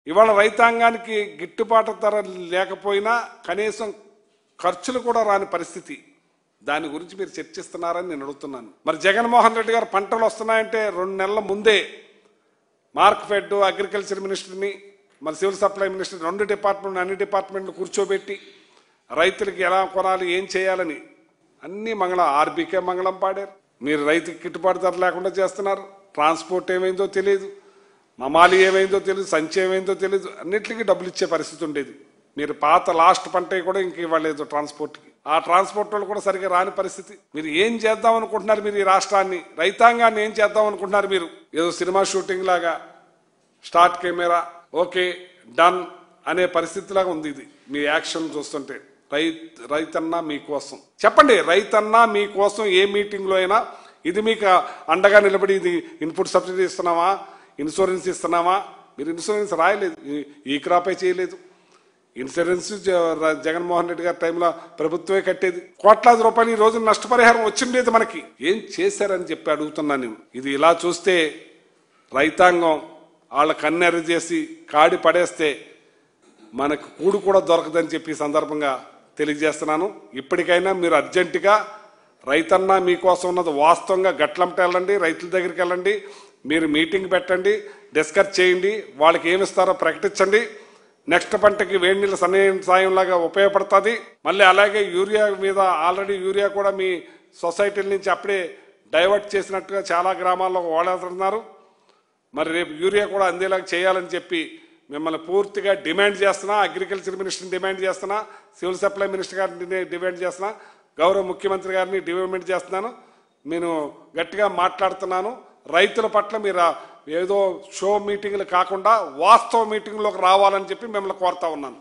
ఇవాళ రైతాంగానికి గిట్టుబాటు ధర లేకపోయినా కనీసం ఖర్చులు కూడా రాని పరిస్థితి. దాని గురించి మీరు చర్చిస్తున్నారని నేను అడుగుతున్నాను. మరి జగన్మోహన్ రెడ్డి గారు పంటలు వస్తున్నాయంటే 2 నెలల ముందే మార్క్ఫెడ్, అగ్రికల్చర్ మినిస్టర్ని, మరి సివిల్ సప్లై మినిస్టర్, 2 డిపార్ట్మెంట్ అన్ని డిపార్ట్మెంట్లు కూర్చోబెట్టి రైతులకి ఎలా కొనాలి, ఏం చేయాలని అన్ని ఆర్బీకే మంగళం పాడారు. మీరు రైతుకి గిట్టుబాటు ధర లేకుండా చేస్తున్నారు. ట్రాన్స్పోర్ట్ ఏమైందో తెలియదు, మమాలి ఏమైందో తెలియదు, సంచి ఏమైందో తెలియదు, అన్నిటికీ డబ్బులు ఇచ్చే పరిస్థితి ఉండేది. మీరు పాత లాస్ట్ పంట కూడా ఇంక ఇవ్వలేదు ట్రాన్స్పోర్ట్కి. ఆ ట్రాన్స్పోర్ట్ వాళ్ళు కూడా సరిగ్గా రాని పరిస్థితి. మీరు ఏం చేద్దాం అనుకుంటున్నారు? మీరు ఈ రాష్ట్రాన్ని, రైతాంగాన్ని ఏం చేద్దాం అనుకుంటున్నారు? మీరు ఏదో సినిమా షూటింగ్ లాగా స్టార్ట్ కెమెరా ఓకే డన్ అనే పరిస్థితిలాగా ఉంది ఇది మీ యాక్షన్ చూస్తుంటే. రైతన్నా మీకోసం చెప్పండి. రైతన్నా మీకోసం ఏ మీటింగ్లో అయినా ఇది మీకు అండగా నిలబడి ఇది ఇన్పుట్ సబ్సిడీ ఇస్తున్నామా, ఇన్సూరెన్స్ ఇస్తున్నామా? మీరు ఇన్సూరెన్స్ రాయలేదు, ఈ క్రాపే చేయలేదు. ఇన్సూరెన్స్ జగన్మోహన్ రెడ్డి గారి టైంలో ప్రభుత్వమే కట్టేది. కోట్లాది రూపాయలు ఈ రోజు నష్టపరిహారం వచ్చిండేది. మనకి ఏం చేశారని చెప్పి అడుగుతున్నాను నేను. ఇది ఇలా చూస్తే రైతాంగం వాళ్ళ కన్నెర్ర చేసి కాడి పడేస్తే మనకు కూడు కూడా దొరకదని చెప్పి సందర్భంగా తెలియజేస్తున్నాను. ఇప్పటికైనా మీరు అర్జెంటుగా రైతన్నా మీకోసం ఉన్నది వాస్తవంగా గట్లంట వెళ్ళండి, రైతుల దగ్గరికి వెళ్ళండి, మీరు మీటింగ్ పెట్టండి, డిస్కస్ చేయండి, వాళ్ళకి ఏమిస్తారో ప్రకటించండి. నెక్స్ట్ పంటకి వేడి నీళ్ళ సాయంలాగా ఉపయోగపడుతుంది. మళ్ళీ అలాగే యూరియా మీద ఆల్రెడీ యూరియా కూడా మీ సొసైటీల నుంచి అప్పుడే డైవర్ట్ చేసినట్టుగా చాలా గ్రామాల్లో ఓడేస్తున్నారు. మరి రేపు యూరియా కూడా అందేలాగా చేయాలని చెప్పి మిమ్మల్ని పూర్తిగా డిమాండ్ చేస్తున్నా. అగ్రికల్చర్ మినిస్టర్ని డిమాండ్ చేస్తున్నా, సివిల్ సప్లై మినిస్టర్ గారిని డిమాండ్ చేస్తున్నా, గౌరవ ముఖ్యమంత్రి గారిని డిమాండ్ చేస్తున్నాను. నేను గట్టిగా మాట్లాడుతున్నాను. రైతుల పట్ల మీరు ఏదో షో మీటింగ్లు కాకుండా వాస్తవ మీటింగ్లోకి రావాలని చెప్పి మిమ్మల్ని కోరుతా ఉన్నాను.